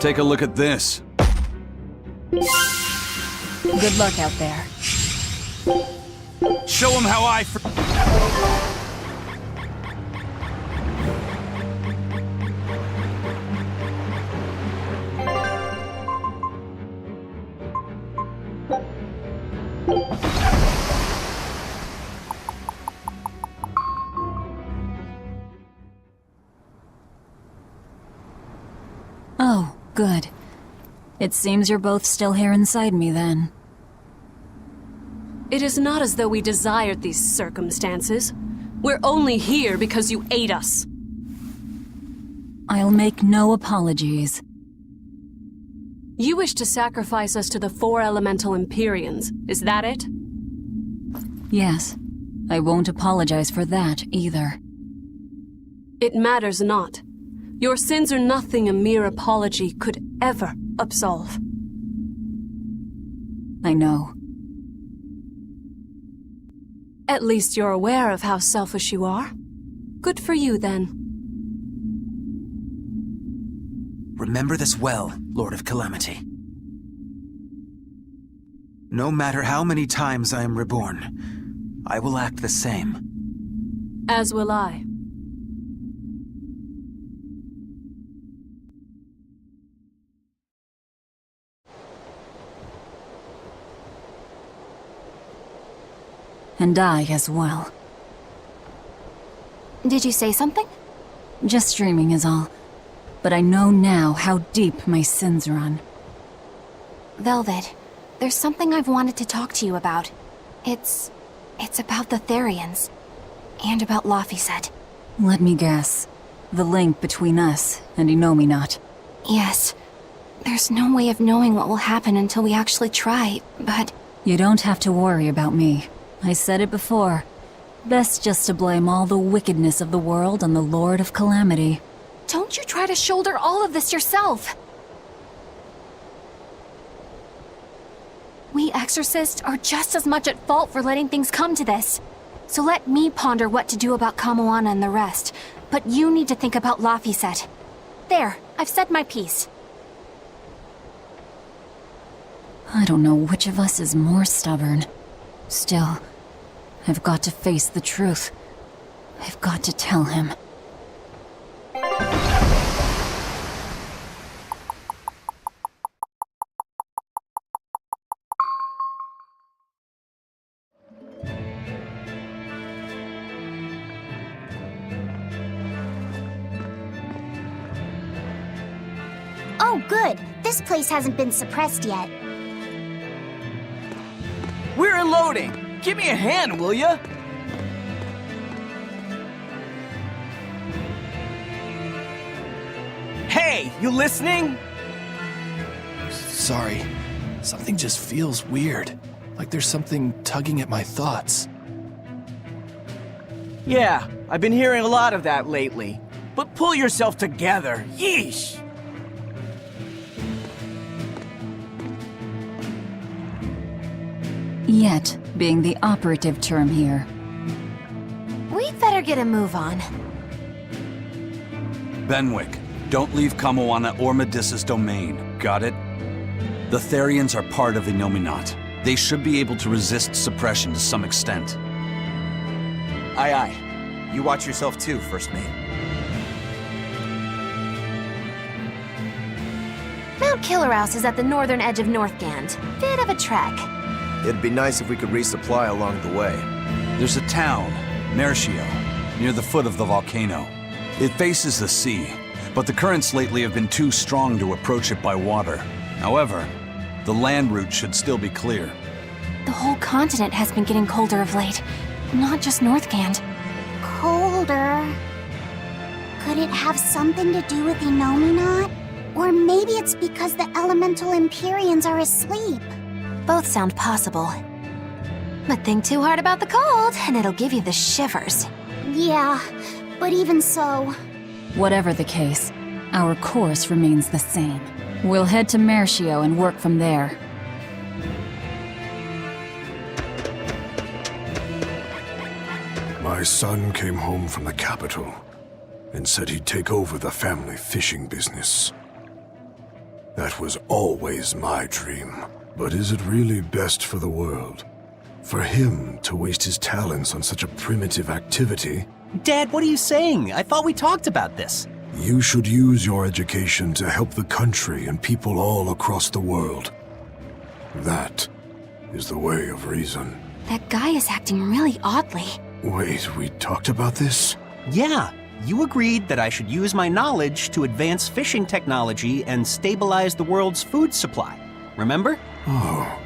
Take a look at this. Good luck out there. Show him how I... Oh, good. It seems you're both still here inside me, then. It is not as though we desired these circumstances. We're only here because you ate us. I'll make no apologies. You wish to sacrifice us to the 4 elemental Empyreans, is that it? Yes. I won't apologize for that, either. It matters not. Your sins are nothing a mere apology could ever absolve. I know. At least you're aware of how selfish you are. Good for you, then. Remember this well, Lord of Calamity. No matter how many times I am reborn, I will act the same. As will I. And I as well. Did you say something? Just dreaming is all. But I know now how deep my sins run. Velvet, there's something I've wanted to talk to you about. It's about the Therians. And about Laphicet. Let me guess. The link between us and Innomata. Yes. There's no way of knowing what will happen until we actually try, but... You don't have to worry about me. I said it before. Best just to blame all the wickedness of the world on the Lord of Calamity. Don't you try to shoulder all of this yourself! We exorcists are just as much at fault for letting things come to this. So let me ponder what to do about Kamoana and the rest. But you need to think about Laphicet. There, I've said my piece. I don't know which of us is more stubborn. Still, I've got to face the truth. I've got to tell him. Oh, good. This place hasn't been suppressed yet. We're unloading! Give me a hand, will ya? Hey, you listening? Sorry. Something just feels weird. Like there's something tugging at my thoughts. Yeah, I've been hearing a lot of that lately. But pull yourself together, yeesh! Yet being the operative term here. We'd better get a move on. Benwick, don't leave Kamoana or Medissa's domain, got it? The Therians are part of Innomata. They should be able to resist suppression to some extent. Aye aye. You watch yourself too, First Mate. Mount Killerhouse is at the northern edge of Northgand. Bit of a trek. It'd be nice if we could resupply along the way. There's a town, Merhio, near the foot of the volcano. It faces the sea, but the currents lately have been too strong to approach it by water. However, the land route should still be clear. The whole continent has been getting colder of late. Not just Northgand. Colder. Could it have something to do with Innomata? Or maybe it's because the elemental Empyreans are asleep. Both sound possible. But think too hard about the cold, and it'll give you the shivers. Yeah, but even so... Whatever the case, our course remains the same. We'll head to Merhio and work from there. My son came home from the capital and said he'd take over the family fishing business. That was always my dream. But is it really best for the world? For him to waste his talents on such a primitive activity? Dad, what are you saying? I thought we talked about this. You should use your education to help the country and people all across the world. That is the way of reason. That guy is acting really oddly. Wait, we talked about this? Yeah, you agreed that I should use my knowledge to advance fishing technology and stabilize the world's food supply. Remember? Oh.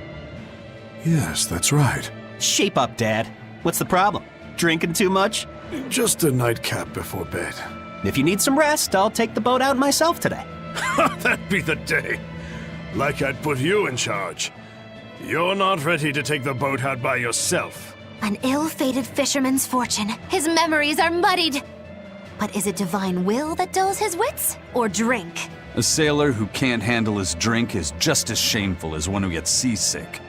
Yes, that's right. Shape up, Dad. What's the problem? Drinking too much? Just a nightcap before bed. If you need some rest, I'll take the boat out myself today. That'd be the day. Like I'd put you in charge. You're not ready to take the boat out by yourself. An ill-fated fisherman's fortune. His memories are muddied. But is it divine will that dulls his wits, or drink? A sailor who can't handle his drink is just as shameful as one who gets seasick.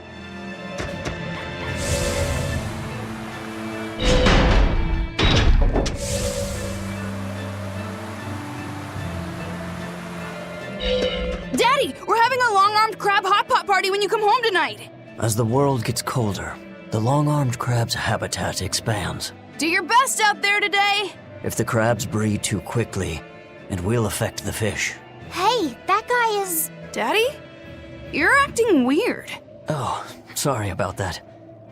Daddy, we're having a long-armed crab hot pot party when you come home tonight. As the world gets colder, the long-armed crab's habitat expands. Do your best out there today. If the crabs breed too quickly, it will affect the fish. Hey, that guy is... Daddy? You're acting weird. Oh, sorry about that.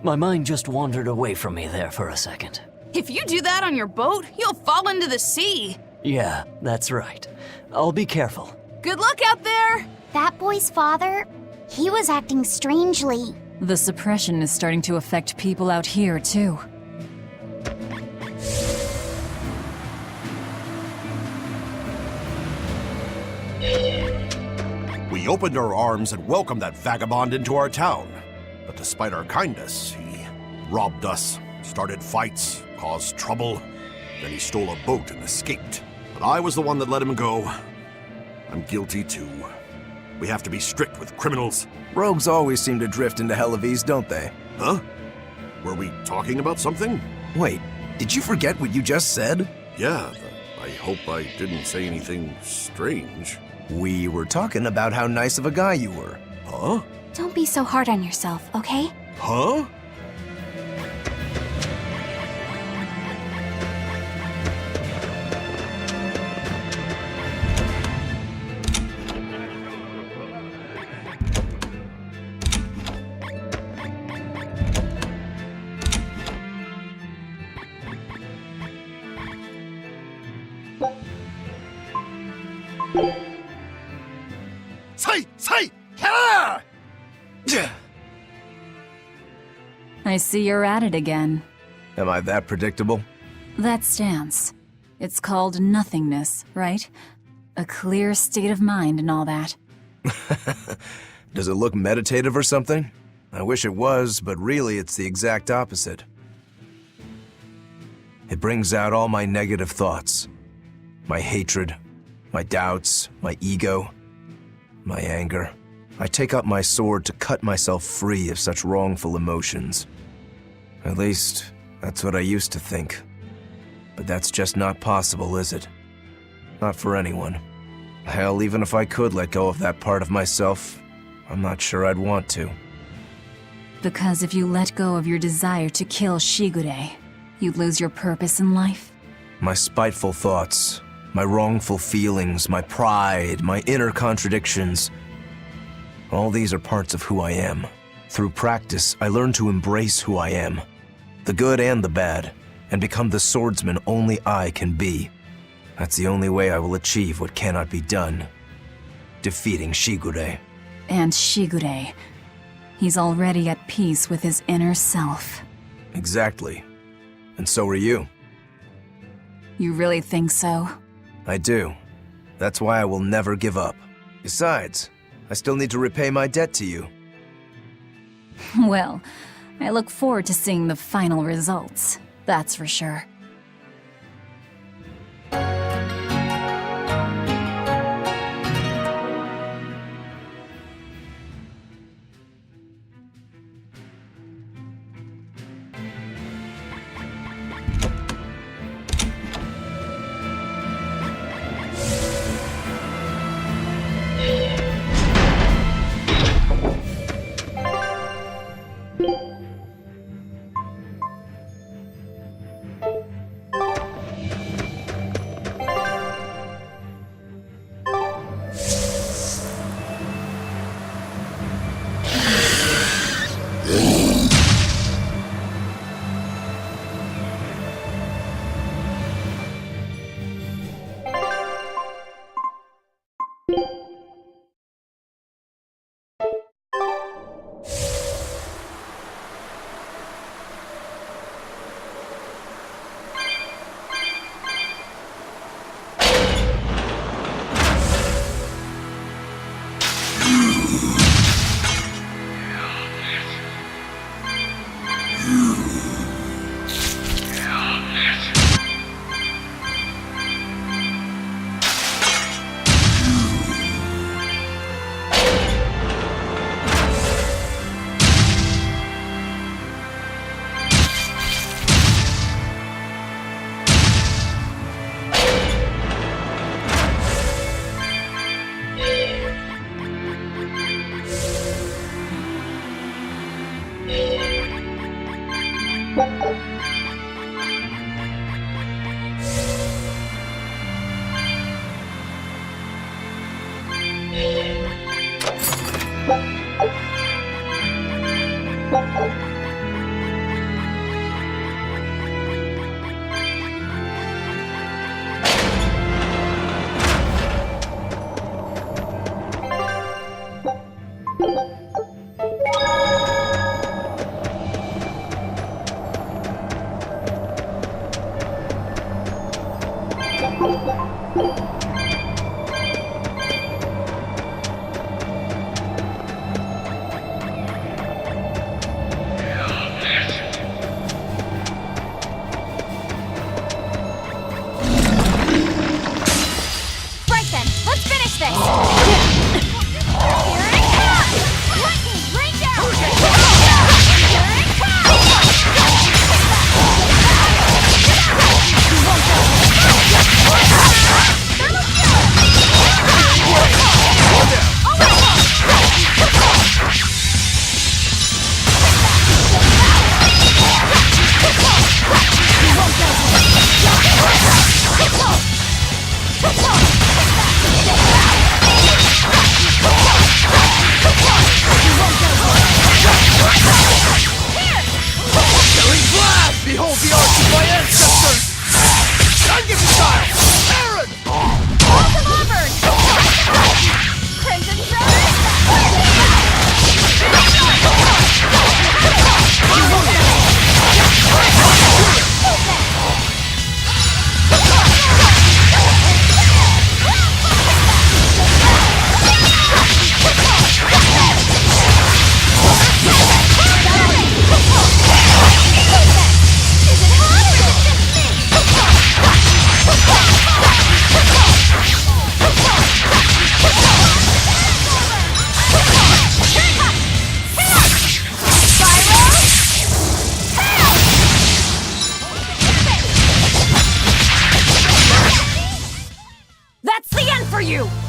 My mind just wandered away from me there for a second. If you do that on your boat, you'll fall into the sea. Yeah, that's right. I'll be careful. Good luck out there! That boy's father, he was acting strangely. The suppression is starting to affect people out here, too. We opened our arms and welcomed that vagabond into our town. But despite our kindness, he robbed us, started fights, caused trouble. Then he stole a boat and escaped. But I was the one that let him go. I'm guilty too. We have to be strict with criminals. Rogues always seem to drift into hell of ease, don't they? Huh? Were we talking about something? Wait, did you forget what you just said? Yeah, I hope I didn't say anything strange. We were talking about how nice of a guy you were. Huh? Don't be so hard on yourself, okay? Huh? I see you're at it again. Am I that predictable? That stance. It's called nothingness, right? A clear state of mind and all that. Does it look meditative or something? I wish it was, but really it's the exact opposite. It brings out all my negative thoughts. My hatred, my doubts, my ego, my anger. I take up my sword to cut myself free of such wrongful emotions. At least, that's what I used to think. But that's just not possible, is it? Not for anyone. Hell, even if I could let go of that part of myself, I'm not sure I'd want to. Because if you let go of your desire to kill Shigure, you'd lose your purpose in life? My spiteful thoughts, my wrongful feelings, my pride, my inner contradictions. All these are parts of who I am. Through practice, I learn to embrace who I am, the good and the bad, and become the swordsman only I can be. That's the only way I will achieve what cannot be done. Defeating Shigure. And Shigure. He's already at peace with his inner self. Exactly. And so are you. You really think so? I do. That's why I will never give up. Besides, I still need to repay my debt to you. Well, I look forward to seeing the final results, that's for sure.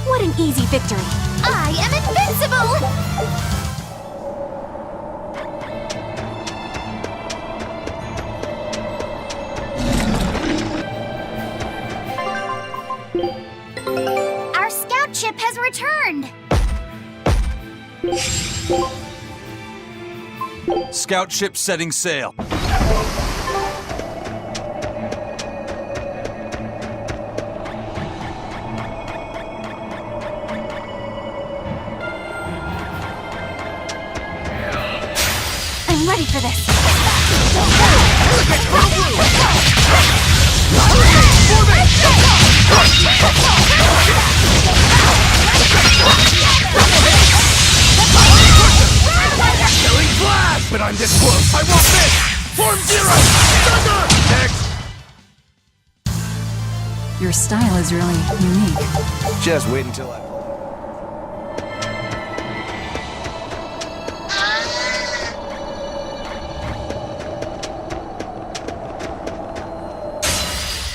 What an easy victory. I am invincible! Our scout ship has returned! Scout ship setting sail. I'm ready for this. But I'm this close! I won't miss! Form zero! Thunder! Next! Your style is really unique. Just wait until I...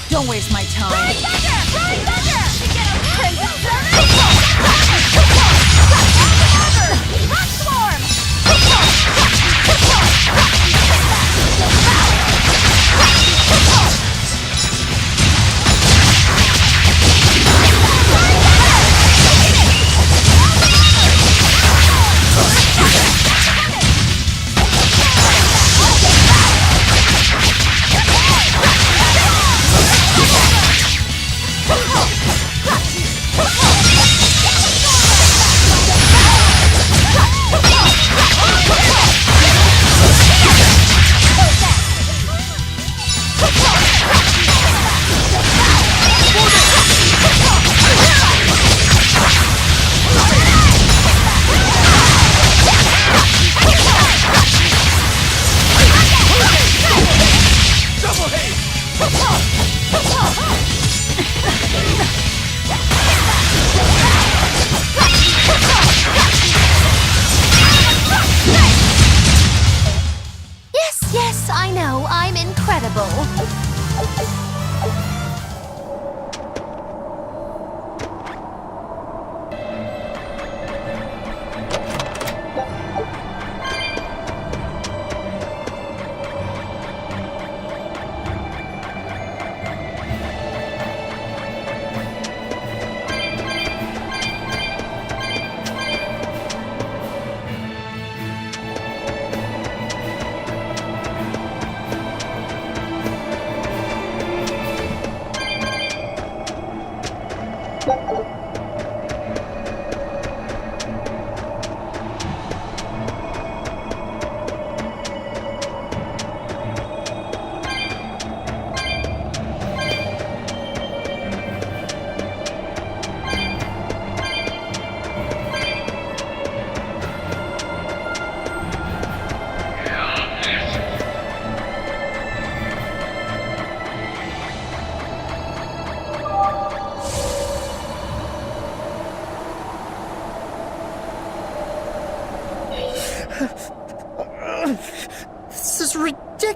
Don't waste my time. Yes, I know, I'm incredible.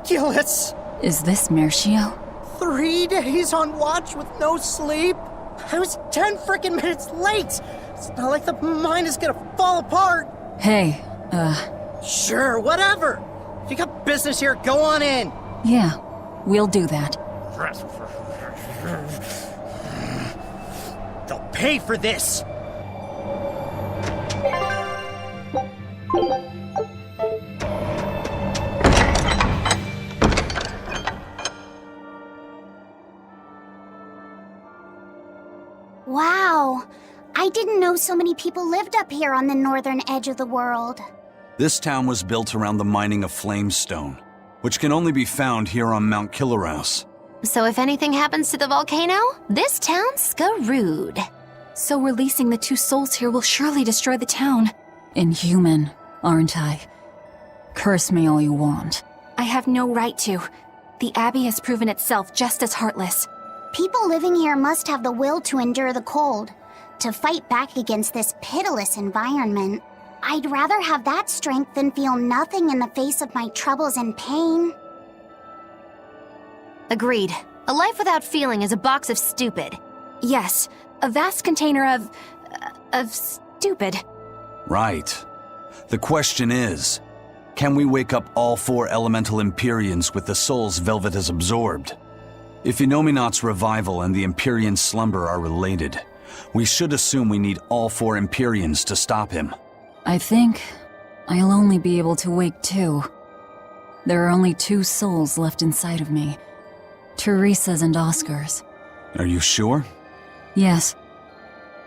ridiculous! Is this Merhio? 3 days on watch with no sleep? I was 10 frickin' minutes late! It's not like the mine is gonna fall apart! Hey, Sure, whatever! If you got business here, go on in! Yeah, we'll do that. They'll pay for this! Wow. I didn't know so many people lived up here on the northern edge of the world. This town was built around the mining of flamestone, which can only be found here on Mount Killarouse. So if anything happens to the volcano, this town's screwed. So releasing the 2 souls here will surely destroy the town. Inhuman, aren't I? Curse me all you want. I have no right to. The Abbey has proven itself just as heartless. People living here must have the will to endure the cold, to fight back against this pitiless environment. I'd rather have that strength than feel nothing in the face of my troubles and pain. Agreed. A life without feeling is a box of stupid. Yes, a vast container of stupid. Right. The question is, can we wake up all 4 elemental Empyreans with the souls Velvet has absorbed? If Inominat's revival and the Empyrean's slumber are related, we should assume we need all 4 Empyreans to stop him. I think I'll only be able to wake 2. There are only 2 souls left inside of me. Teresa's and Oscar's. Are you sure? Yes.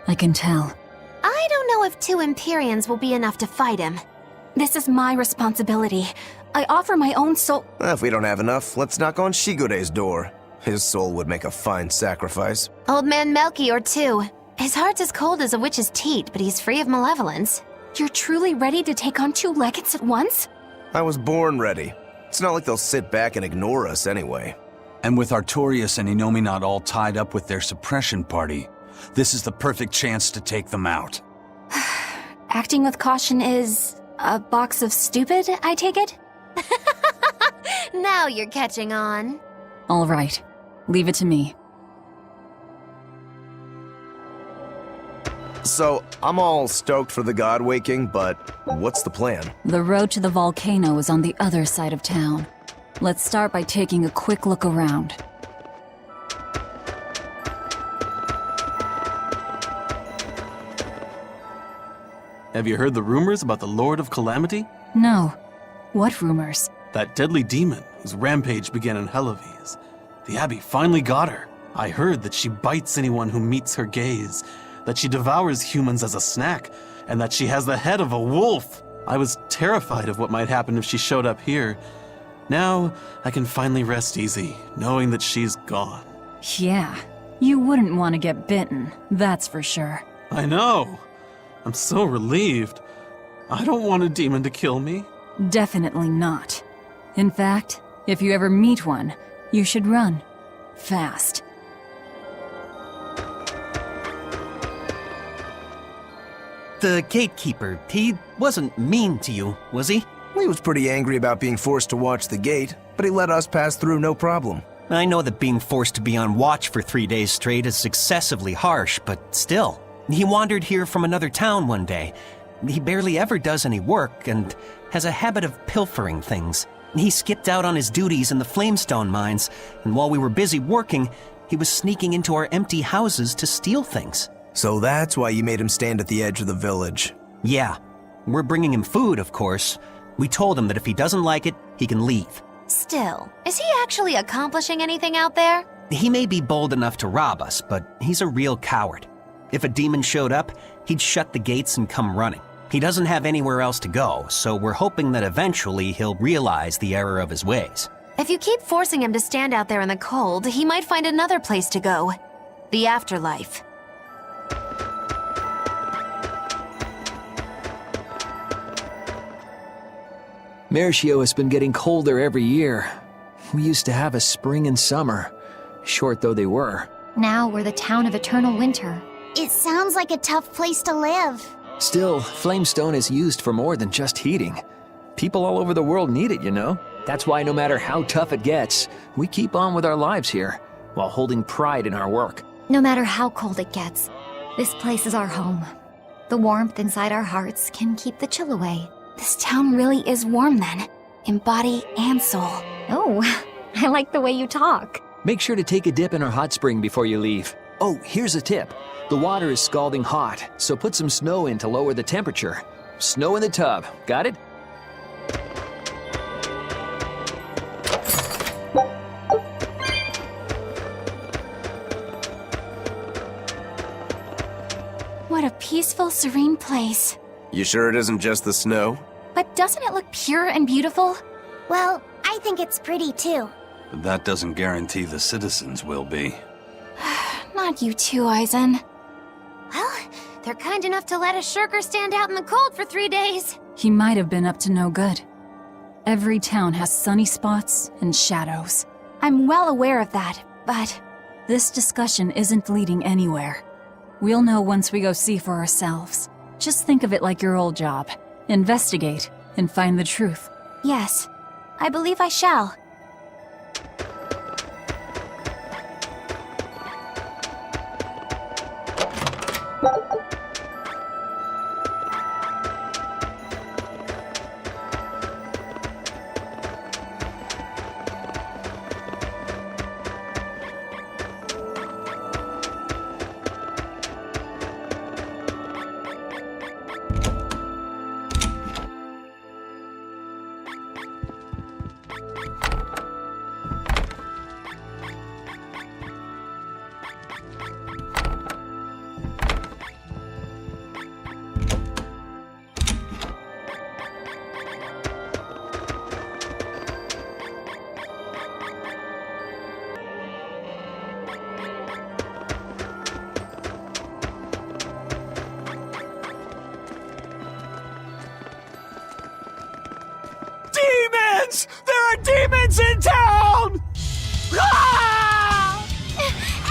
I can tell. I don't know if 2 Empyreans will be enough to fight him. This is my responsibility. I offer my own soul— If we don't have enough, let's knock on Shigure's door. His soul would make a fine sacrifice. Old man Melchior, too. His heart's as cold as a witch's teat, but he's free of malevolence. You're truly ready to take on 2 legates at once? I was born ready. It's not like they'll sit back and ignore us anyway. And with Artorias and Inominat all tied up with their suppression party, this is the perfect chance to take them out. Acting with caution is a box of stupid, I take it? Now you're catching on. All right. Leave it to me. So, I'm all stoked for the god waking, but what's the plan? The road to the volcano is on the other side of town. Let's start by taking a quick look around. Have you heard the rumors about the Lord of Calamity? No. What rumors? That deadly demon whose rampage began in Helives. The Abbey finally got her. I heard that she bites anyone who meets her gaze, that she devours humans as a snack, and that she has the head of a wolf. I was terrified of what might happen if she showed up here. Now, I can finally rest easy, knowing that she's gone. Yeah, you wouldn't want to get bitten, that's for sure. I know. I'm so relieved. I don't want a demon to kill me. Definitely not. In fact, if you ever meet one, you should run. Fast. The gatekeeper, he wasn't mean to you, was he? He was pretty angry about being forced to watch the gate, but he let us pass through no problem. I know that being forced to be on watch for 3 days straight is excessively harsh, but still. He wandered here from another town one day. He barely ever does any work and has a habit of pilfering things. He skipped out on his duties in the Flamestone mines, and while we were busy working, he was sneaking into our empty houses to steal things. So that's why you made him stand at the edge of the village. Yeah. We're bringing him food, of course. We told him that if he doesn't like it, he can leave. Still, is he actually accomplishing anything out there? He may be bold enough to rob us, but he's a real coward. If a demon showed up, he'd shut the gates and come running. He doesn't have anywhere else to go, so we're hoping that eventually he'll realize the error of his ways. If you keep forcing him to stand out there in the cold, he might find another place to go. The afterlife. Merhio has been getting colder every year. We used to have a spring and summer, short though they were. Now we're the town of eternal winter. It sounds like a tough place to live. Still, flamestone is used for more than just heating. People all over the world need it, you know? That's why no matter how tough it gets, we keep on with our lives here, while holding pride in our work. No matter how cold it gets, this place is our home. The warmth inside our hearts can keep the chill away. This town really is warm then, in body and soul. Oh, I like the way you talk. Make sure to take a dip in our hot spring before you leave. Oh, here's a tip. The water is scalding hot, so put some snow in to lower the temperature. Snow in the tub, got it? What a peaceful, serene place. You sure it isn't just the snow? But doesn't it look pure and beautiful? Well, I think it's pretty too. But that doesn't guarantee the citizens will be. Not you too, Eisen. Well, they're kind enough to let a shirker stand out in the cold for 3 days. He might have been up to no good. Every town has sunny spots and shadows. I'm well aware of that, but... This discussion isn't leading anywhere. We'll know once we go see for ourselves. Just think of it like your old job. Investigate and find the truth. Yes, I believe I shall. Demons! There are demons in town! Ah!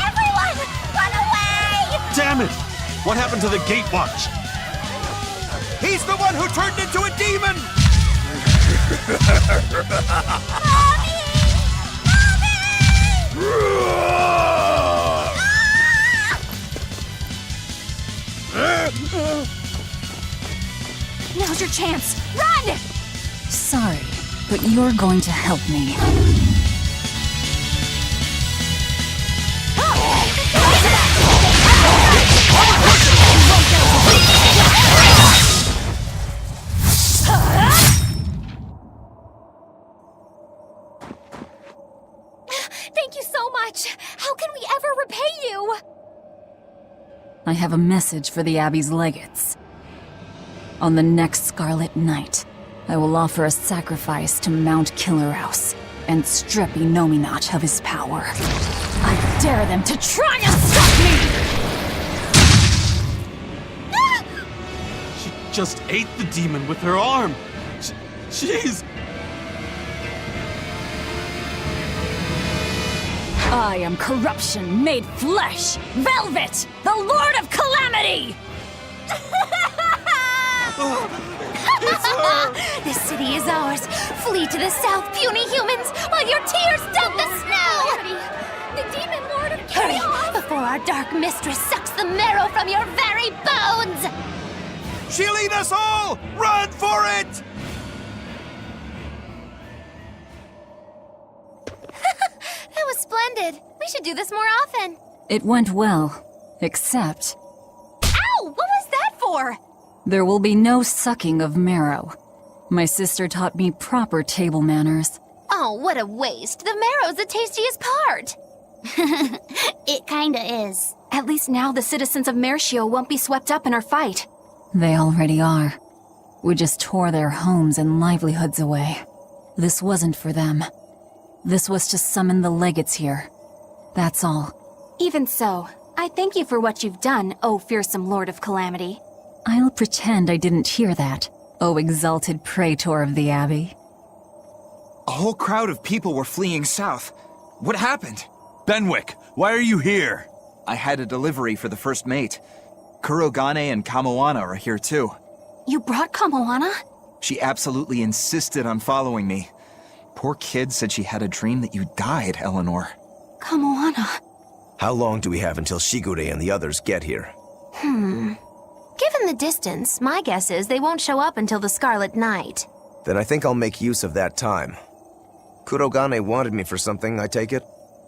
Everyone, run away! Damn it! What happened to the gate watch? He's the one who turned into a demon! Now's your chance. Run! Sorry, but you're going to help me. Thank you so much. How can we ever repay you? I have a message for the Abbey's legates. On the next Scarlet Night, I will offer a sacrifice to Mount Killerhouse and strip Innomata of his power. I dare them to try and stop me! She just ate the demon with her arm. She's... I am corruption made flesh! Velvet, the Lord of Calamity! This city is ours. Flee to the south, puny humans, while your tears dump the snow! The demon lord of Hurry, chaos! before our dark mistress sucks the marrow from your very bones! She'll eat us all! Run for it! That was splendid. We should do this more often. It went well, except Ow! What was that for? there will be no sucking of marrow. My sister taught me proper table manners. Oh, what a waste. The marrow's the tastiest part. It kinda is. At least now the citizens of Merhio won't be swept up in our fight. They already are. We just tore their homes and livelihoods away. This wasn't for them. This was to summon the legates here. That's all. Even so, I thank you for what you've done, O fearsome Lord of Calamity. I'll pretend I didn't hear that, O exalted praetor of the Abbey. A whole crowd of people were fleeing south. What happened? Benwick, why are you here? I had a delivery for the first mate. Kurogane and Kamoana are here too. You brought Kamoana? She absolutely insisted on following me. poor kid said she had a dream that you died, Eleanor. Kamoana. How long do we have until Shigure and the others get here? Given the distance, my guess is they won't show up until the Scarlet Night. Then I think I'll make use of that time. Kurogane wanted me for something, I take it?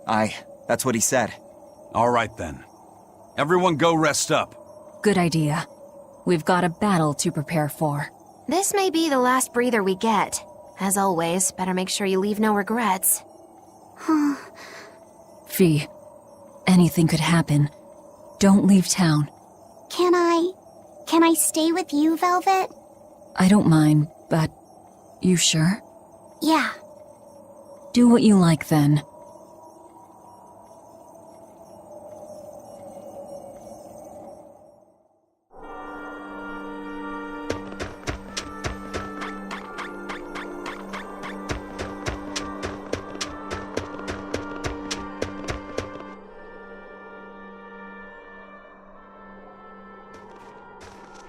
Aye, that's what he said. All right then. Everyone go rest up. Good idea. We've got a battle to prepare for. This may be the last breather we get. As always, better make sure you leave no regrets. Fee, anything could happen. Don't leave town. Can I stay with you, Velvet? I don't mind, but you sure? Yeah. Do what you like then.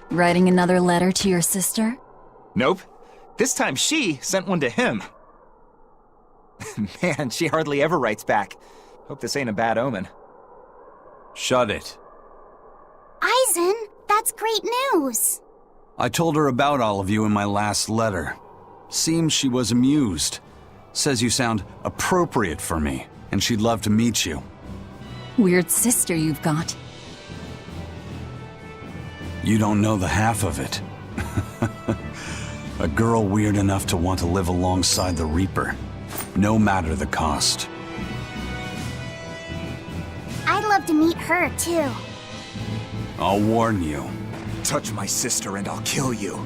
Writing another letter to your sister? Nope. This time she sent one to him. Man, she hardly ever writes back. Hope this ain't a bad omen. Shut it. Aizen, that's great news. I told her about all of you in my last letter. Seems she was amused. Says you sound appropriate for me, and she'd love to meet you. Weird sister you've got. You don't know the half of it. A girl weird enough to want to live alongside the Reaper, no matter the cost. I'd love to meet her, too. I'll warn you. Touch my sister and I'll kill you.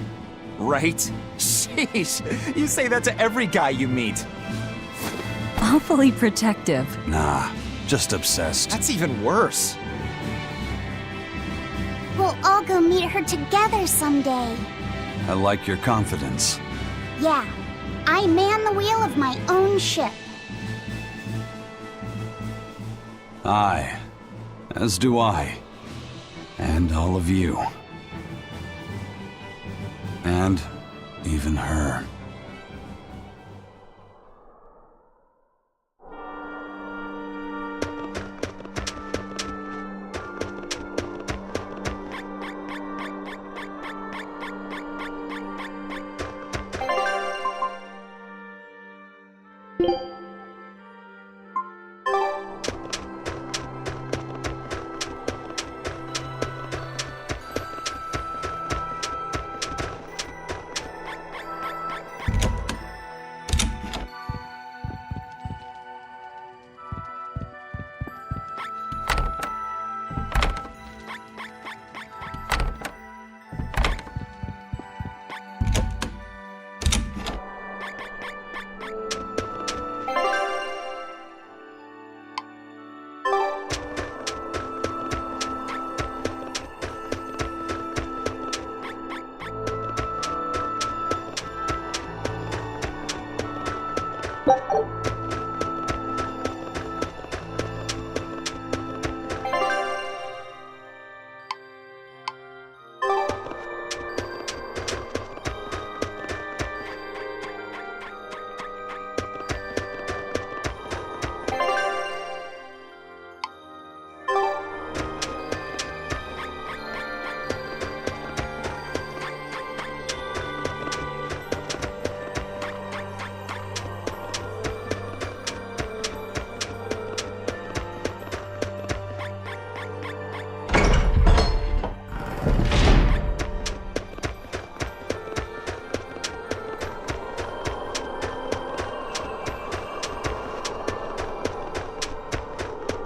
Right? Sheesh, you say that to every guy you meet. Awfully protective. Nah, just obsessed. That's even worse. We'll all go meet her together someday. I like your confidence. Yeah, I man the wheel of my own ship. Aye, as do I. And all of you. And even her.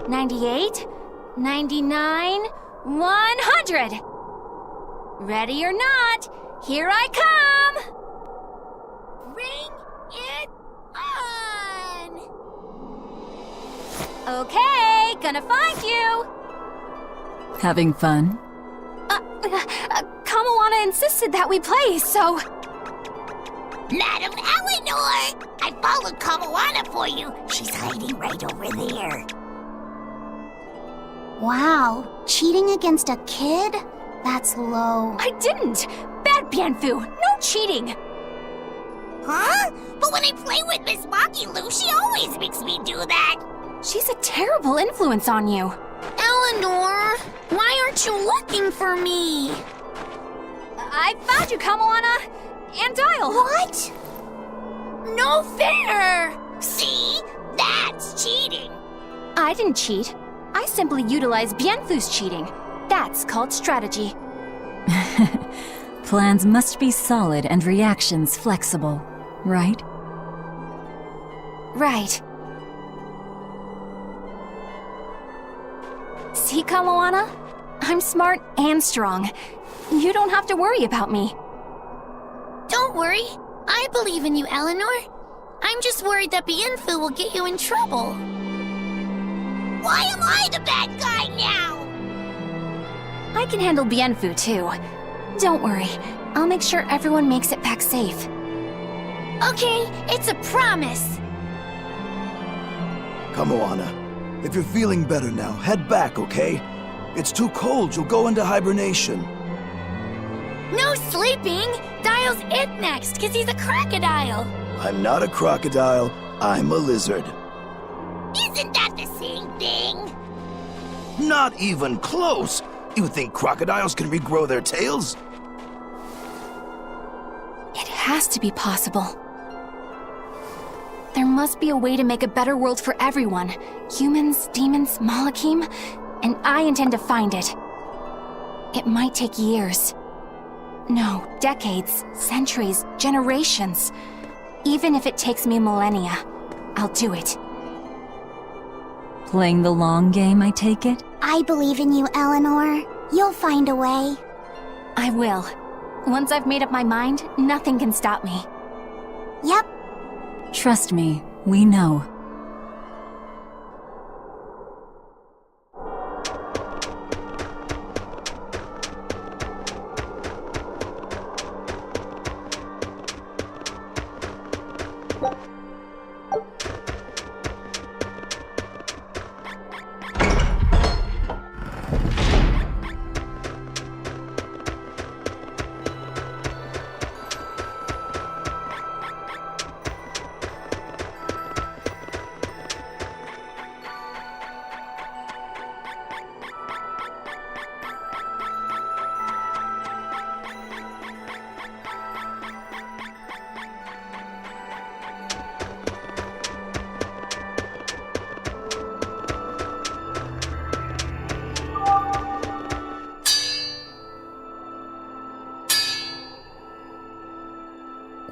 $98, $99, $100. Ready or not, here I come! Bring it on! Okay, gonna find you! Having fun? Kamoana insisted that we play, so... Madam Eleanor! I followed Kamoana for you. She's hiding right over there. Wow, cheating against a kid? That's low. I didn't! Bad Bianfu! No cheating! Huh? But when I play with Miss Makilu, she always makes me do that. She's a terrible influence on you. Eleanor, why aren't you looking for me? I found you, Kamoana! And Dial! What? No fair! See? That's cheating. I didn't cheat. I simply utilized Bienfu's cheating. That's called strategy. Plans must be solid and reactions flexible, right? Right. See, Kamoana? I'm smart and strong. You don't have to worry about me. Don't worry. I believe in you, Eleanor. I'm just worried that Bienfu will get you in trouble. Why am I the bad guy now? I can handle Bienfu, too. Don't worry. I'll make sure everyone makes it back safe. Okay, it's a promise. Kamoana, if you're feeling better now, head back, okay? It's too cold, you'll go into hibernation. No sleeping! Dial's it next, because he's a crocodile. I'm not a crocodile, I'm a lizard. Isn't that the same thing? Not even close! You think crocodiles can regrow their tails? It has to be possible. There must be a way to make a better world for everyone. Humans, demons, Malakim, and I intend to find it. It might take years. No, decades, centuries, generations. Even if it takes me millennia, I'll do it. Playing the long game, I take it? I believe in you, Eleanor. You'll find a way. I will. Once I've made up my mind, nothing can stop me. Yep. Trust me, we know.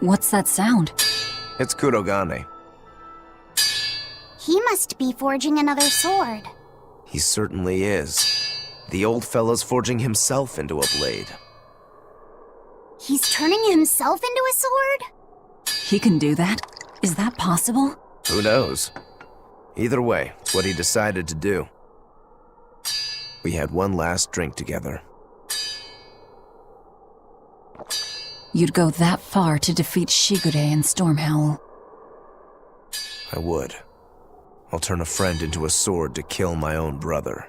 What's that sound? It's Kurogane. He must be forging another sword. He certainly is. The old fellow's forging himself into a blade. He's turning himself into a sword? He can do that? Is that possible? Who knows? Either way, it's what he decided to do. We had one last drink together. You'd go that far to defeat Shigure and Stormhowl. I would. I'll turn a friend into a sword to kill my own brother.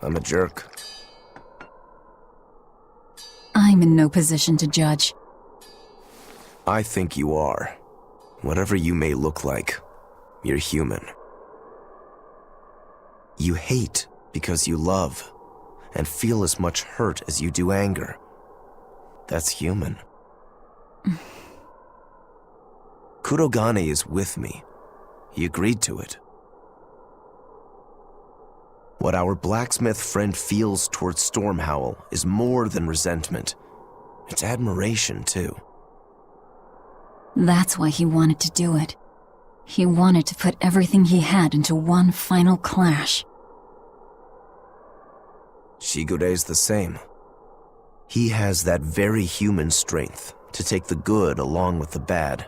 I'm a jerk. I'm in no position to judge. I think you are. Whatever you may look like, you're human. You hate because you love, and feel as much hurt as you do anger. That's human. Kurogane is with me. He agreed to it. What our blacksmith friend feels towards Stormhowl is more than resentment. It's admiration, too. That's why he wanted to do it. He wanted to put everything he had into one final clash. Shigure's the same. He has that very human strength to take the good along with the bad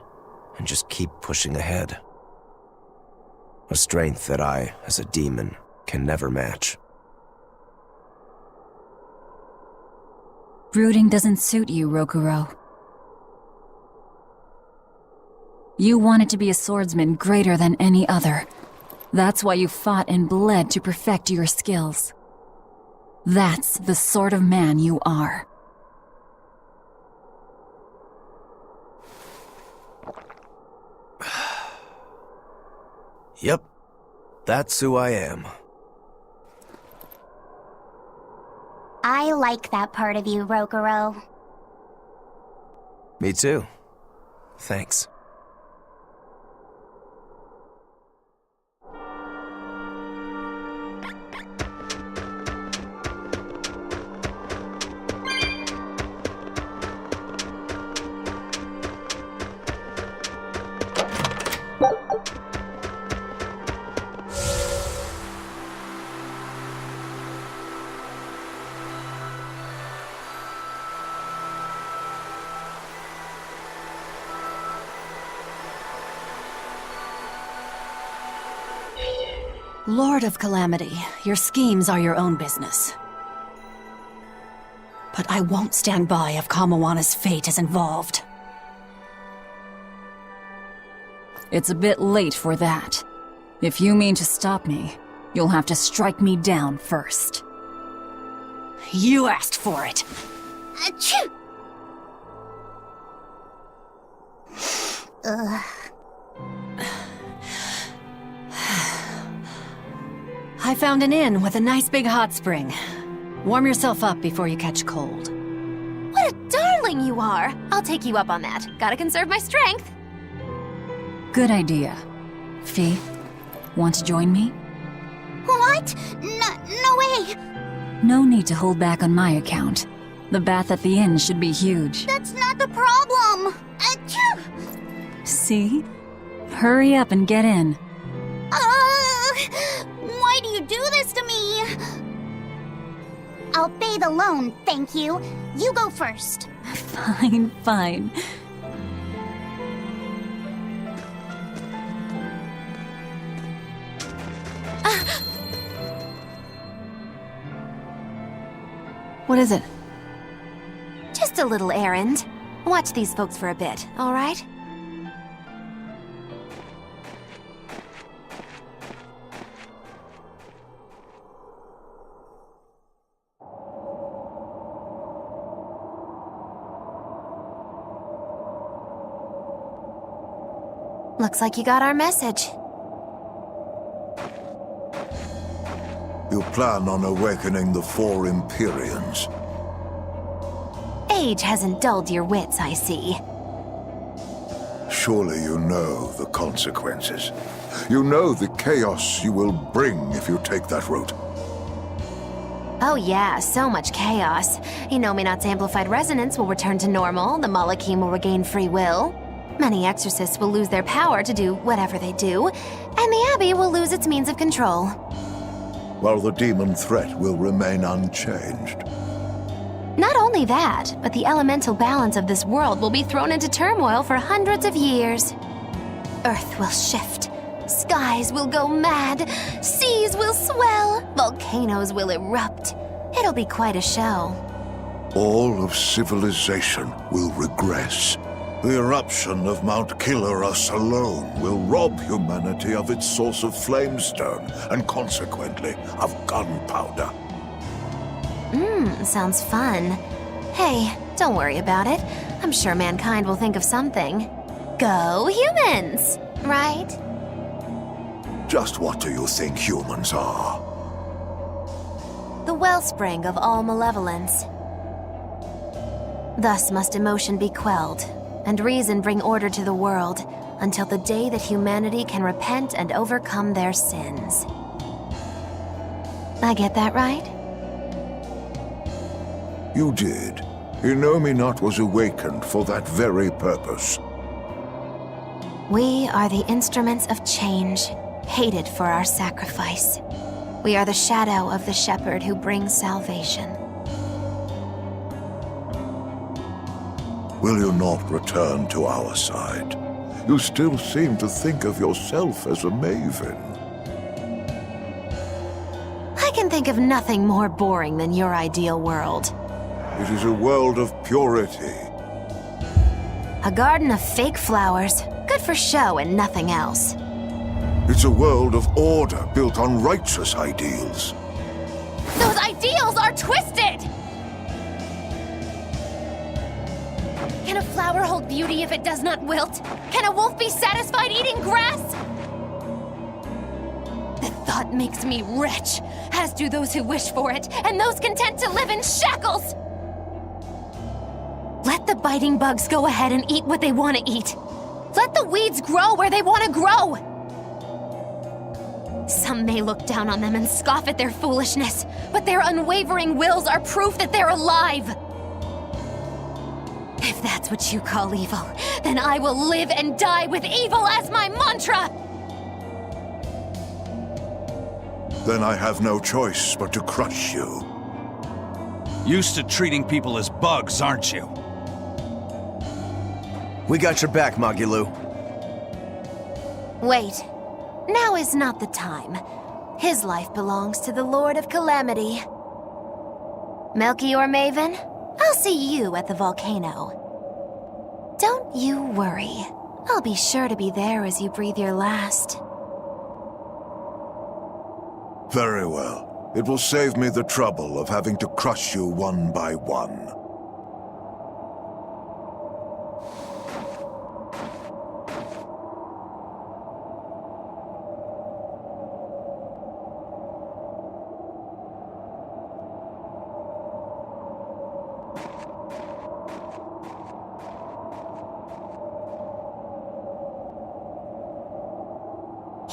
and just keep pushing ahead. A strength that I, as a demon, can never match. Brooding doesn't suit you, Rokuro. You wanted to be a swordsman greater than any other. That's why you fought and bled to perfect your skills. That's the sort of man you are. Yep, that's who I am. I like that part of you, Rokuro. Me too. Thanks. Lord of Calamity, your schemes are your own business. But I won't stand by if Kamawana's fate is involved. It's a bit late for that. If you mean to stop me, you'll have to strike me down first. You asked for it. Achoo! Ugh. I found an inn with a nice big hot spring. Warm yourself up before you catch cold. What a darling you are! I'll take you up on that. Gotta conserve my strength. Good idea. Fee, want to join me? What? No way! No need to hold back on my account. The bath at the inn should be huge. That's not the problem! Achoo! See? Hurry up and get in. Why do you do this to me? I'll bathe alone, thank you. You go first. Fine, fine. What is it? Just a little errand. Watch these folks for a bit, all right? Looks like you got our message. You plan on awakening the four Empyreans. Age hasn't dulled your wits, I see. Surely you know the consequences. You know the chaos you will bring if you take that route. Oh yeah, so much chaos. Inominat's amplified resonance will return to normal, the Malachim will regain free will. Many exorcists will lose their power to do whatever they do, and the Abbey will lose its means of control. While the demon threat will remain unchanged. Not only that, but the elemental balance of this world will be thrown into turmoil for hundreds of years. Earth will shift, skies will go mad, seas will swell, volcanoes will erupt. It'll be quite a show. All of civilization will regress. The eruption of Mount Killerus alone will rob humanity of its source of flamestone and consequently of gunpowder. Sounds fun. Hey, don't worry about it. I'm sure mankind will think of something. Go humans, right? Just what do you think humans are? The wellspring of all malevolence. Thus must emotion be quelled, and reason bring order to the world, until the day that humanity can repent and overcome their sins. I get that right? You did. Inominat was awakened for that very purpose. We are the instruments of change, hated for our sacrifice. We are the shadow of the shepherd who brings salvation. Will you not return to our side? You still seem to think of yourself as a maven. I can think of nothing more boring than your ideal world. It is a world of purity. A garden of fake flowers, good for show and nothing else. It's a world of order built on righteous ideals. Those ideals are twisted! Can a flower hold beauty if it does not wilt? Can a wolf be satisfied eating grass? pot makes me rich, as do those who wish for it, and those content to live in shackles! Let the biting bugs go ahead and eat what they want to eat. Let the weeds grow where they want to grow! Some may look down on them and scoff at their foolishness, but their unwavering wills are proof that they're alive! If that's what you call evil, then I will live and die with evil as my mantra! Then I have no choice but to crush you. Used to treating people as bugs, aren't you? We got your back, Magilou. Wait. Now is not the time. His life belongs to the Lord of Calamity. Melchior Maven, I'll see you at the volcano. Don't you worry. I'll be sure to be there as you breathe your last. Very well. It will save me the trouble of having to crush you one by one.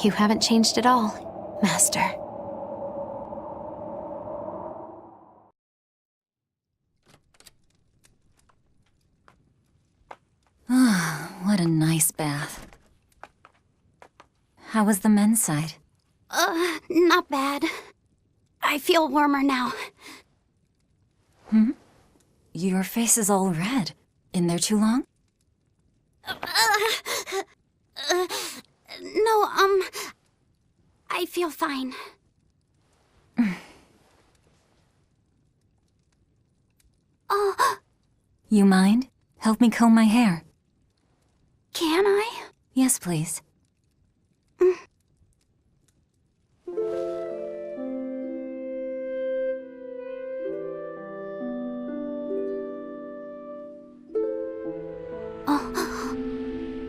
You haven't changed at all, Master. What a nice bath. How was the men's side? Not bad. I feel warmer now. Your face is all red. In there too long? No, I feel fine. You mind? Help me comb my hair. Can I? Yes, please.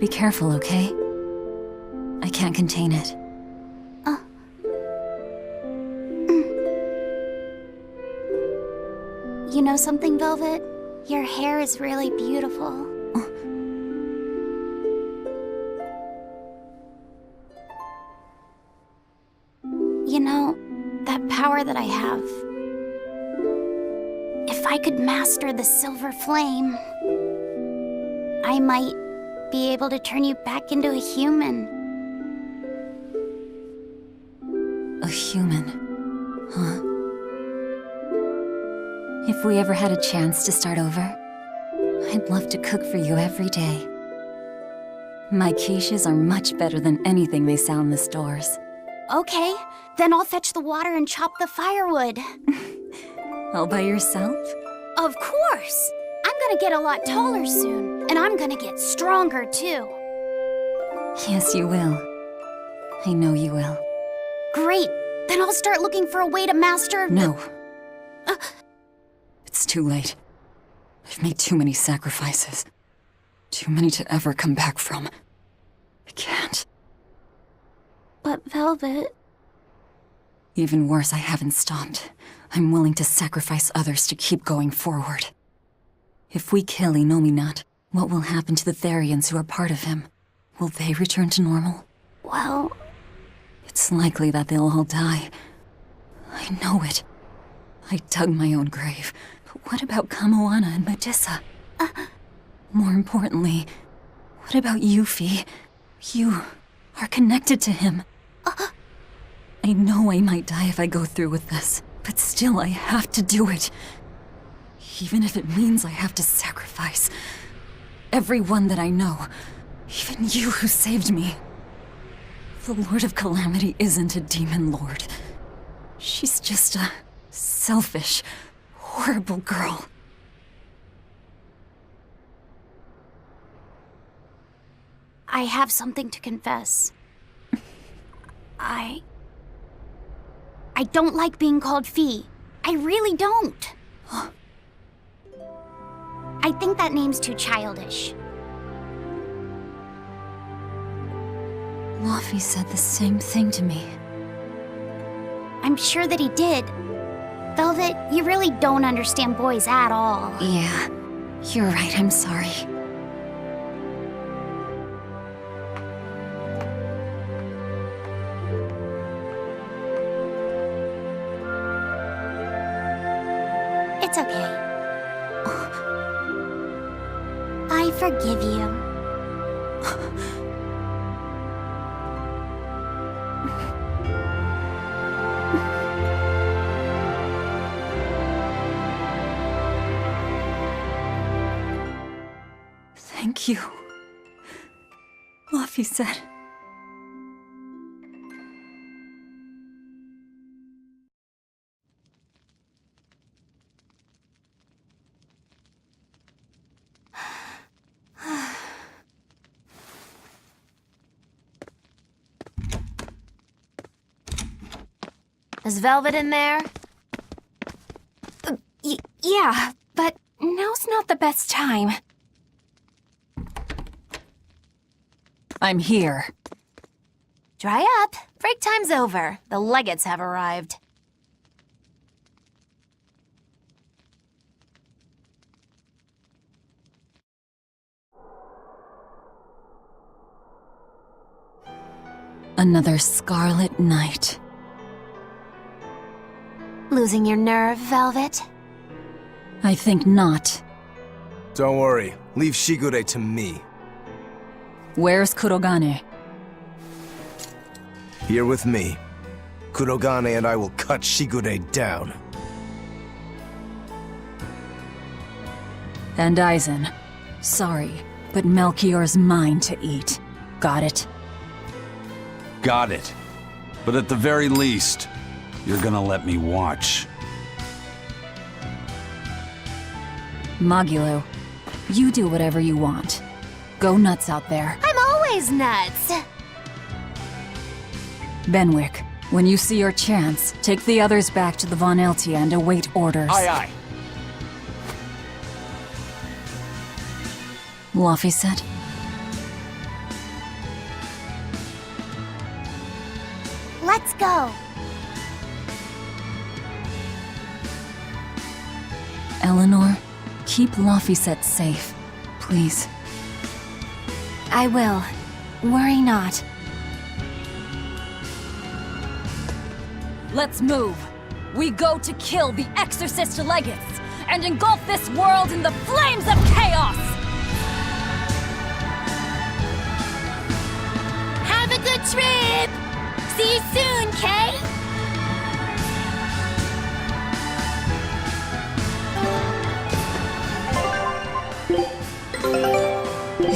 Be careful, okay? I can't contain it. You know something, Velvet? Your hair is really beautiful. You know, that power that I have... If I could master the silver flame, I might be able to turn you back into a human. A human, huh? If we ever had a chance to start over, I'd love to cook for you every day. My quiches are much better than anything they sell in the stores. Okay, then I'll fetch the water and chop the firewood. All by yourself? Of course! I'm gonna get a lot taller soon, and I'm gonna get stronger too. Yes, you will. I know you will. Great! Then I'll start looking for a way to master... No. It's too late. I've made too many sacrifices. Too many to ever come back from. I can't. But Velvet... Even worse, I haven't stopped. I'm willing to sacrifice others to keep going forward. If we kill Innominat, what will happen to the Therians who are part of him? Will they return to normal? Well... It's likely that they'll all die. I know it. I dug my own grave. But what about Kamoana and Medissa? More importantly, what about Yuffie? You are connected to him. I know I might die if I go through with this, but still I have to do it. Even if it means I have to sacrifice everyone that I know. Even you who saved me. The Lord of Calamity isn't a demon lord. She's just a selfish, horrible girl. I have something to confess. I don't like being called Fee. I really don't. I think that name's too childish. Luffy said the same thing to me. I'm sure that he did. Velvet, you really don't understand boys at all. Yeah, you're right, I'm sorry. It's okay. I forgive you. Thank you. Luffy said. Is Velvet in there? Yeah, but now's not the best time. I'm here. Dry up. Break time's over. The Legates have arrived. Another scarlet night. Losing your nerve, Velvet? I think not. Don't worry. Leave Shigure to me. Where's Kurogane? Here with me. Kurogane and I will cut Shigure down. And Aizen. Sorry, but Melchior's mine to eat. Got it? Got it. But at the very least, you're gonna let me watch. Magilo, you do whatever you want. Go nuts out there. I'm always nuts! Benwick, when you see your chance, take the others back to the Von Eltia and await orders. Aye, aye. Luffy said. Let's go. Eleanor, keep Laphicet safe, please. I will. Worry not. Let's move. We go to kill the Exorcist Legates and engulf this world in the flames of chaos! Have a good trip! See you soon, Kay!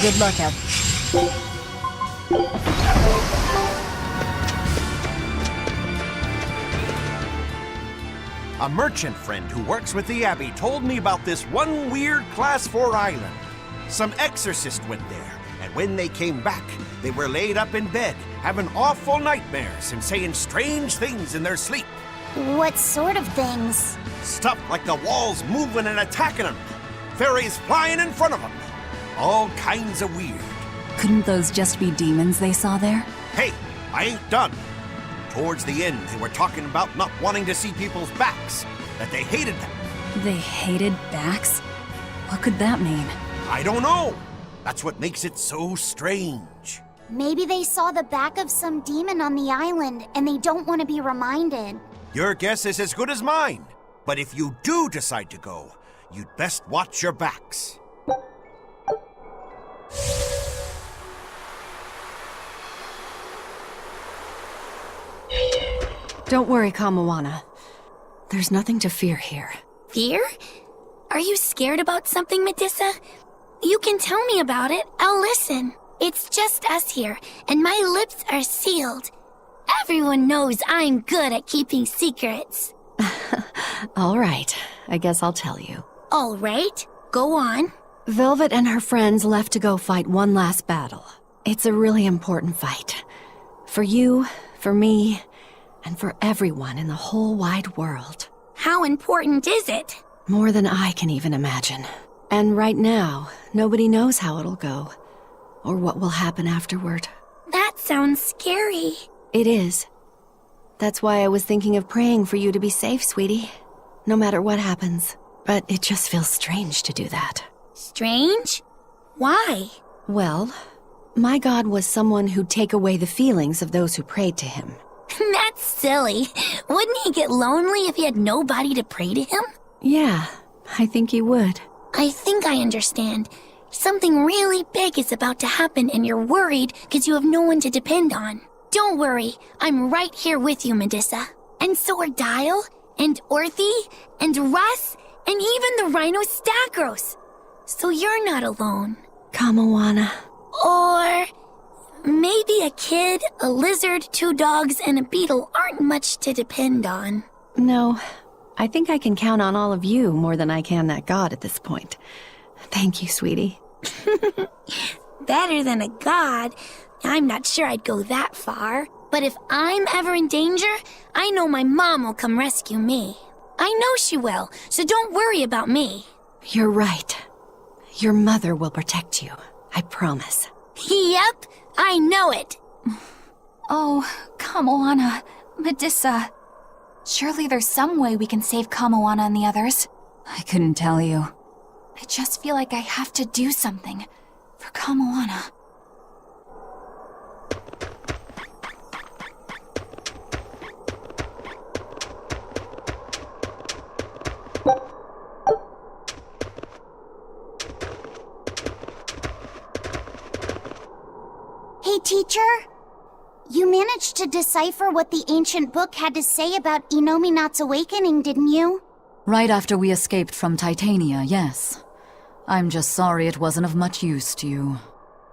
Good luck, Eb. A merchant friend who works with the Abbey told me about this one weird Class 4 island. Some exorcist went there, and when they came back, they were laid up in bed, having awful nightmares and saying strange things in their sleep. What sort of things? Stuff like the walls moving and attacking them, fairies flying in front of them. All kinds of weird. Couldn't those just be demons they saw there? Hey, I ain't done. Towards the end, they were talking about not wanting to see people's backs, that they hated them. They hated backs? What could that mean? I don't know. That's what makes it so strange. Maybe they saw the back of some demon on the island and they don't want to be reminded. Your guess is as good as mine. But if you do decide to go, you'd best watch your backs. Don't worry, Kamawana. There's nothing to fear here. Fear? Are you scared about something, Medusa? You can tell me about it. I'll listen. It's just us here, and my lips are sealed. Everyone knows I'm good at keeping secrets. All right, I guess I'll tell you. All right, go on. Velvet and her friends left to go fight one last battle. It's a really important fight. For you, for me, and for everyone in the whole wide world. How important is it? More than I can even imagine. And right now, nobody knows how it'll go, or what will happen afterward. That sounds scary. It is. That's why I was thinking of praying for you to be safe, sweetie. No matter what happens. But it just feels strange to do that. Strange? Why? Well, my God was someone who'd take away the feelings of those who prayed to him. That's silly. Wouldn't he get lonely if he had nobody to pray to him? Yeah, I think he would. I think I understand. Something really big is about to happen and you're worried because you have no one to depend on. Don't worry, I'm right here with you, Medusa. And so are Dial, and Orthy, and Russ, and even the Rhinostagros. So you're not alone. Kamawana. Or maybe a kid, a lizard, 2 dogs, and a beetle aren't much to depend on. No, I think I can count on all of you more than I can that God at this point. Thank you, sweetie. Better than a god. I'm not sure I'd go that far. But if I'm ever in danger, I know my mom will come rescue me. I know she will, so don't worry about me. You're right. Your mother will protect you. I promise. Yep, I know it. Oh, Kamawana, Medusa. Surely there's some way we can save Kamawana and the others. I couldn't tell you. I just feel like I have to do something for Kamawana. Hey, teacher? You managed to decipher what the ancient book had to say about Inominat's awakening, didn't you? Right after we escaped from Titania, yes. I'm just sorry it wasn't of much use to you.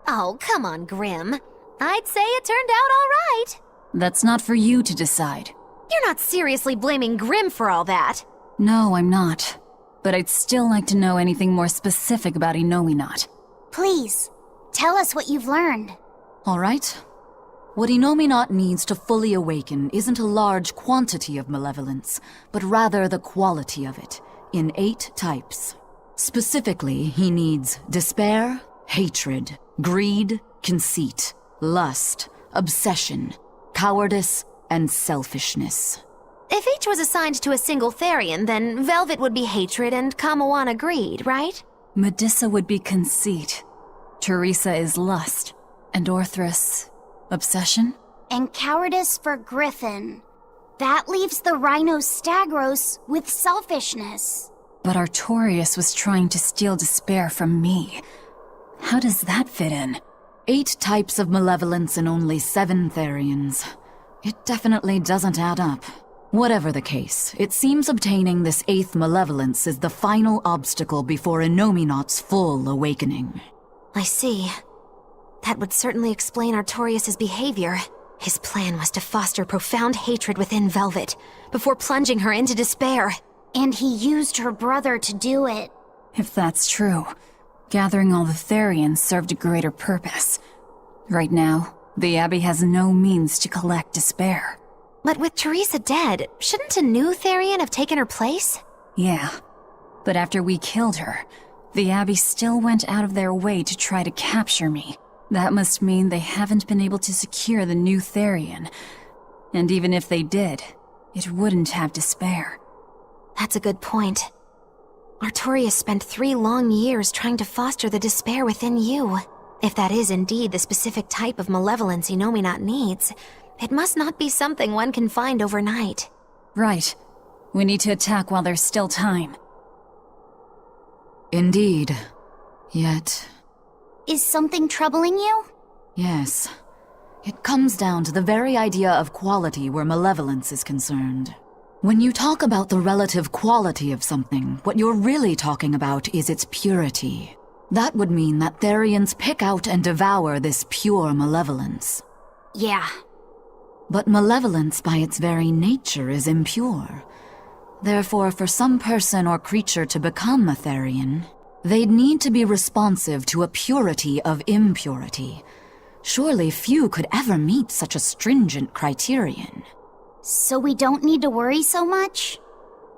Oh, come on, Grim. I'd say it turned out all right. That's not for you to decide. You're not seriously blaming Grim for all that. No, I'm not. But I'd still like to know anything more specific about Inominat. Please, tell us what you've learned. All right. What Inominat needs to fully awaken isn't a large quantity of malevolence, but rather the quality of it, in 8 types. Specifically, he needs despair, hatred, greed, conceit, lust, obsession, cowardice, and selfishness. If each was assigned to a single Therian, then Velvet would be hatred and Kamawana greed, right? Medusa would be conceit. Teresa is lust. And Orthrus, obsession? And cowardice for Griffin. That leaves the Rhinostagros with selfishness. But Artorius was trying to steal despair from me. How does that fit in? 8 types of malevolence and only 7 Therians. It definitely doesn't add up. Whatever the case, it seems obtaining this 8th malevolence is the final obstacle before Inominat's full awakening. I see. That would certainly explain Artorius' behavior. His plan was to foster profound hatred within Velvet, before plunging her into despair. And he used her brother to do it. If that's true, gathering all the Therians served a greater purpose. Right now, the Abbey has no means to collect despair. But with Teresa dead, shouldn't a new Therian have taken her place? Yeah, but after we killed her, the Abbey still went out of their way to try to capture me. That must mean they haven't been able to secure the new Therian. And even if they did, it wouldn't have despair. That's a good point. Artorius spent 3 long years trying to foster the despair within you. If that is indeed the specific type of malevolence Inominat needs, it must not be something one can find overnight. Right. We need to attack while there's still time. Indeed. Yet... Is something troubling you? Yes. It comes down to the very idea of quality where malevolence is concerned. When you talk about the relative quality of something, what you're really talking about is its purity. That would mean that Therians pick out and devour this pure malevolence. Yeah. But malevolence by its very nature is impure. Therefore, for some person or creature to become a Therian, they'd need to be responsive to a purity of impurity. Surely few could ever meet such a stringent criterion. So we don't need to worry so much?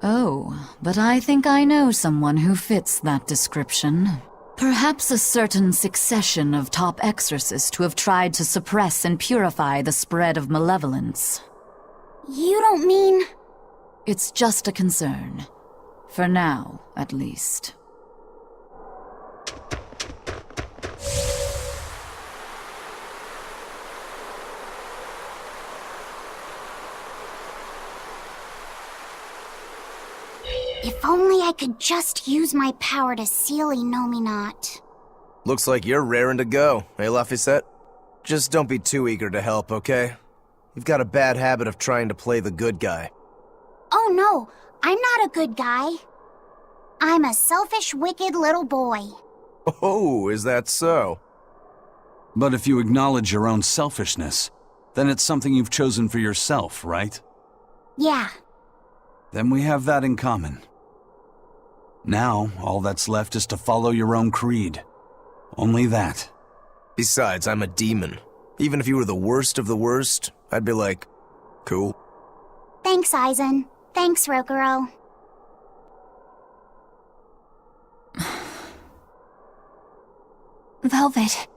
Oh, but I think I know someone who fits that description. Perhaps a certain succession of top exorcists who have tried to suppress and purify the spread of malevolence. You don't mean... It's just a concern. For now, at least. If only I could just use my power to seal Innomata. Looks like you're raring to go, eh, Laphicet? Just don't be too eager to help, okay? You've got a bad habit of trying to play the good guy. Oh no, I'm not a good guy. I'm a selfish, wicked little boy. Oh, is that so? But if you acknowledge your own selfishness, then it's something you've chosen for yourself, right? Yeah. Then we have that in common. Now, all that's left is to follow your own creed. Only that. Besides, I'm a demon. Even if you were the worst of the worst, I'd be like, cool. Thanks, Aizen. Thanks, Rokuro. Velvet.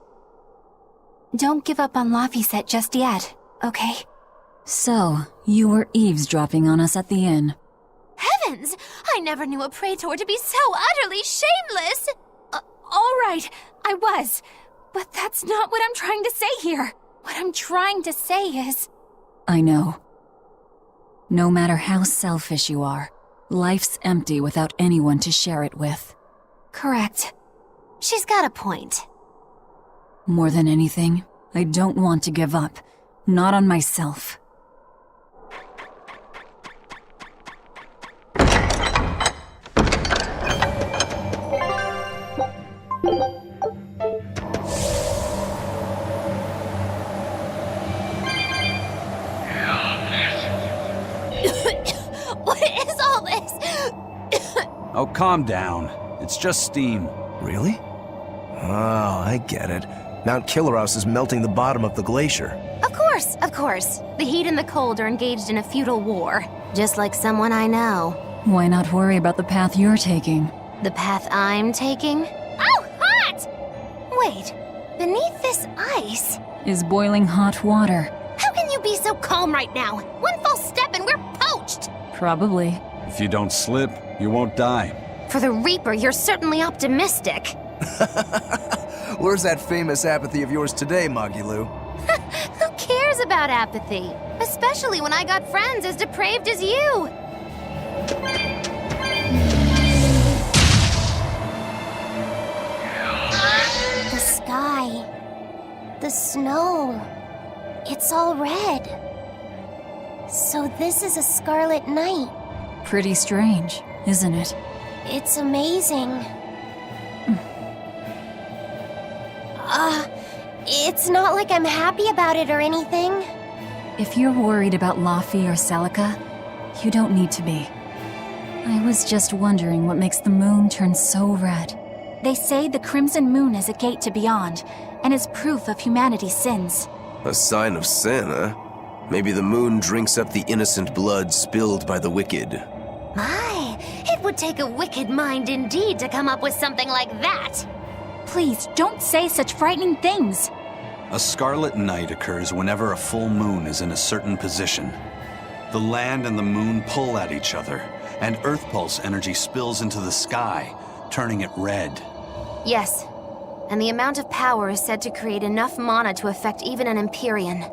Don't give up on Laphicet just yet, okay? So, you were eavesdropping on us at the inn. Heavens! I never knew a praetor to be so utterly shameless! All right, I was. But that's not what I'm trying to say here. What I'm trying to say is... I know. No matter how selfish you are, life's empty without anyone to share it with. Correct. She's got a point. More than anything, I don't want to give up. Not on myself. What is all this? Oh, calm down. It's just steam. Really? Oh, I get it. Mount Killerhouse is melting the bottom of the glacier. Of course. The heat and the cold are engaged in a feudal war. Just like someone I know. Why not worry about the path you're taking? The path I'm taking? Oh, hot! Wait, beneath this ice... Is boiling hot water. How can you be so calm right now? One false step and we're poached! Probably. If you don't slip, you won't die. For the Reaper, you're certainly optimistic. Where's that famous apathy of yours today, Magilou? Who cares about apathy? Especially when I got friends as depraved as you. The sky. The snow. It's all red. So this is a scarlet night. Pretty strange, isn't it? It's amazing. It's not like I'm happy about it or anything. If you're worried about Laffy or Celica, you don't need to be. I was just wondering what makes the moon turn so red. They say the Crimson Moon is a gate to beyond, and is proof of humanity's sins. A sign of sin, huh? Maybe the moon drinks up the innocent blood spilled by the wicked. My, it would take a wicked mind indeed to come up with something like that. Please, don't say such frightening things. A scarlet night occurs whenever a full moon is in a certain position. The land and the moon pull at each other, and Earth Pulse energy spills into the sky, turning it red. Yes, and the amount of power is said to create enough mana to affect even an Empyrean.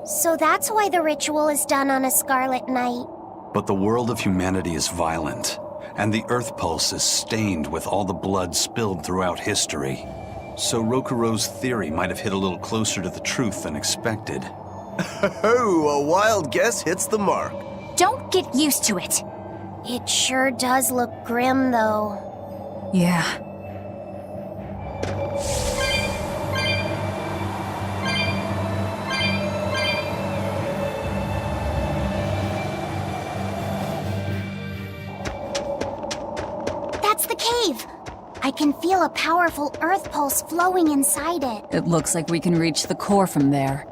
So that's why the ritual is done on a scarlet night. But the world of humanity is violent, and the Earth Pulse is stained with all the blood spilled throughout history. So Rokuro's theory might have hit a little closer to the truth than expected. Oh, a wild guess hits the mark. Don't get used to it. It sure does look grim, though. Yeah. That's the cave! I can feel a powerful Earth Pulse flowing inside it. It looks like we can reach the core from there.